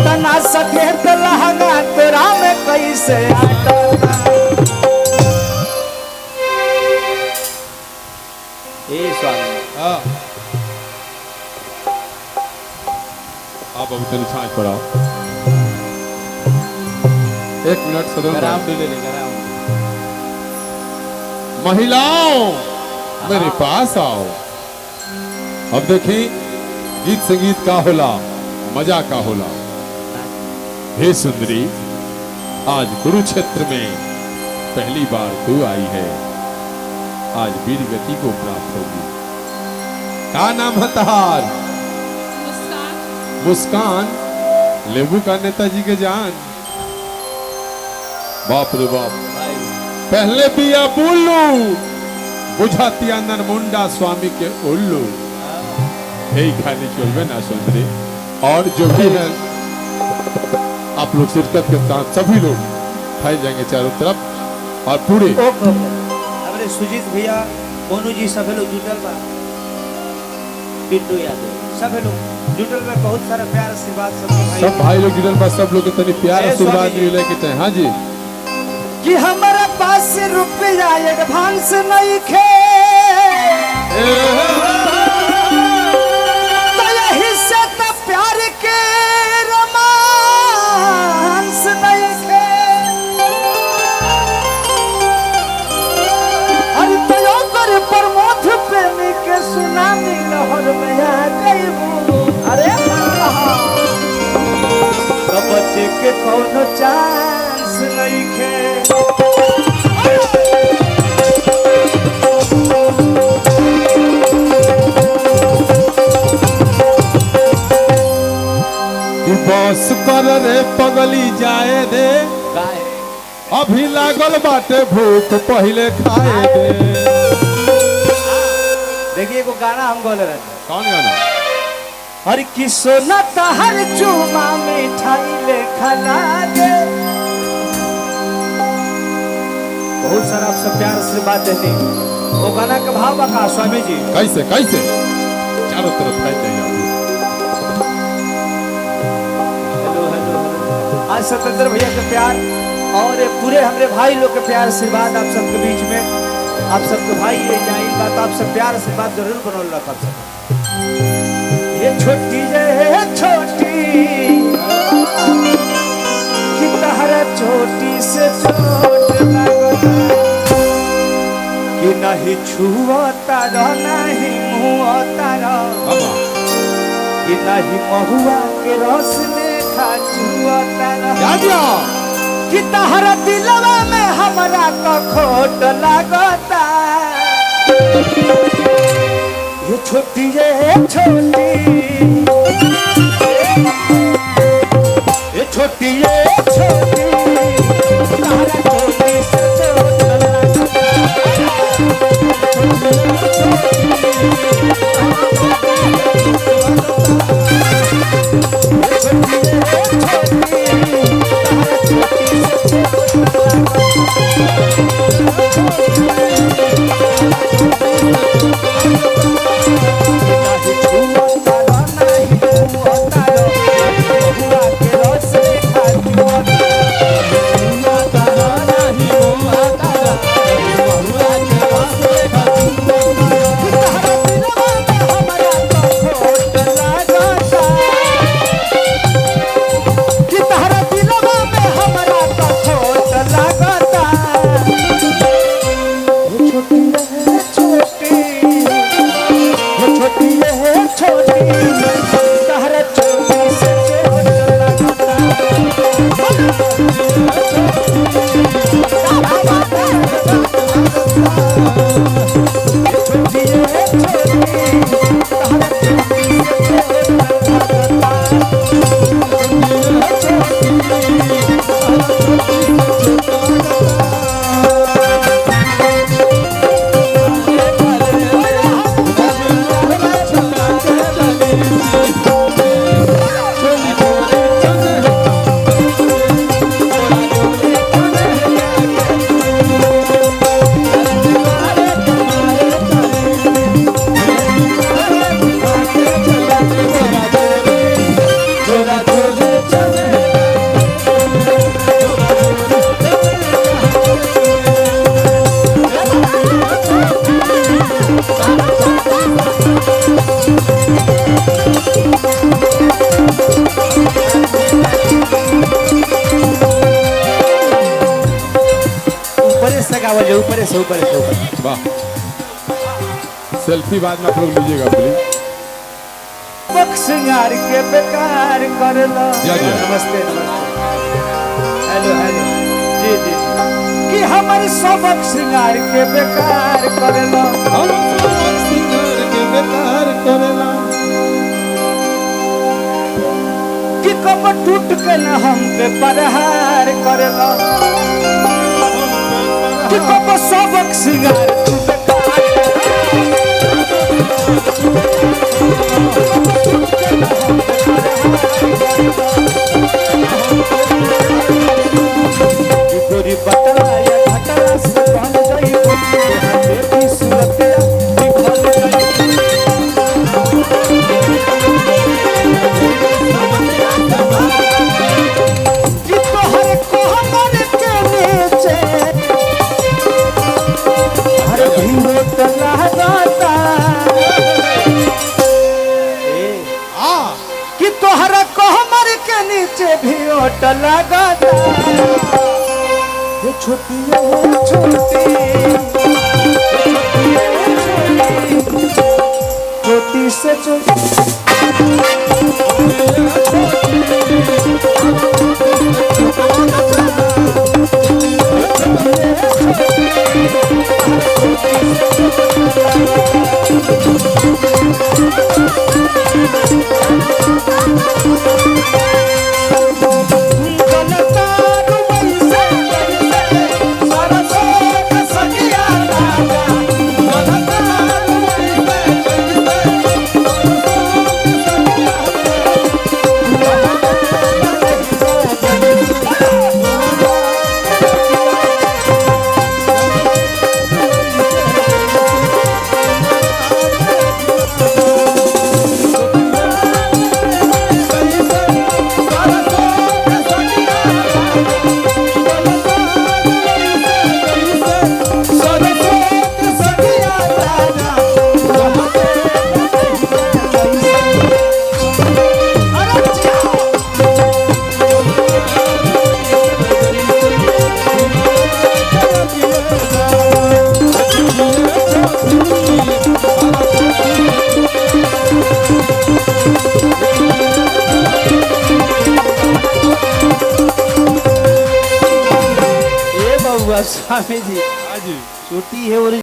तना सकेत लहंगा तेरा में कैसे आता। स्वामी आप अभी तक छाछ पड़ा 1 मिनट सदन महिलाओं मेरे पास आओ। अब देखिए गीत संगीत का होला, मजा का होला। हे सुंदरी, आज कुरुक्षेत्र में पहली बार तू आई है, आज वीर गति को प्राप्त होगी। क्या नाम है तहार? मुस्कान। मुस्कान लेबू का नेताजी के जान। बाप रे बाप, पहले पिया बुल्लू बुझाती अंदर मुंडा स्वामी के उल्लू। यही खाने चलवे ना सुंदरी। और जो भी है आप लोग शिरकत के साथ सभी लोग खाए जाएंगे चारों तरफ और पूरे हमारे सुजीत भैया मोनू जी सभी लोग जुटल बा, पिंटू यादव सभी लोग जुटल में बहुत सारा प्यार आशीर्वाद सब भाई लोग जुटल बा। सब लोग के तनी प्यार आशीर्वाद मिले के चाहे। हाँ जी कि हमारा पास रुपया एडवांस नहीं खे तो यही से तो प्यार के रोमांस नहीं खे। अरे तो कर प्रमोद प्रेमी के सुनामी लहर में आ गईबू। अरे तो बच्चे के कोनो चांस नहीं खे। बस कर रे पगली जाए दे, अभी लागल बाटे भूख पहले खाए दे। देखिए को गाना हम बोले रहे। कौन गाना? हर की सोना हर चूमा मिठाई ले खा दे। बहुत सारा आप सब प्यार आशीर्वाद देते हैं। वो गाना का भाव बका स्वामी जी कैसे कैसे चारों तरफ फैल जाएगा। आज स्वतंत्र भैया के प्यार और पूरे हमारे भाई लोग के प्यार आशीर्वाद आप सबके बीच में। आप सबके भाई ये जाई बात आप सब प्यार आशीर्वाद जरूर बनल रखा सब। ये छोटी जे छोटी कि तहरा छोटी से छोट लगता कि नहीं छुअता नहीं मुँहता कि नहीं महुआ के रस में कि तहरा दिलवा में हमरा तो खोट लगता। ये छोटी ये छोटी ये छोटी ये छोटी तहरा छोटी से छोट लगता। चल सेल्फी बाद में आप लोग लीजिएगा प्लीज। पक सिंगार के बेकार कर लो। जी। नमस्ते नमस्ते, हेलो हेलो, जी जी, कि हमारे सबक सिंगार के बेकार कर लो। हम सिंगार के बेकार करेला, कि कब टूट के न हम पे प्रहार कर लो, कि कब सबक सिंगार तू बेकार गोरी बटला या घटला से बन जाई बेटी सुरतिया दिखल जाई। कि तोहर कोहबर के नीचे हर भीमोट लहराता, कि तोहरा कोहबर के नीचे भी ओट लगाता। ये छोटी है छोटी से छोटी स्वामी जी हाँ जी। छोटी है और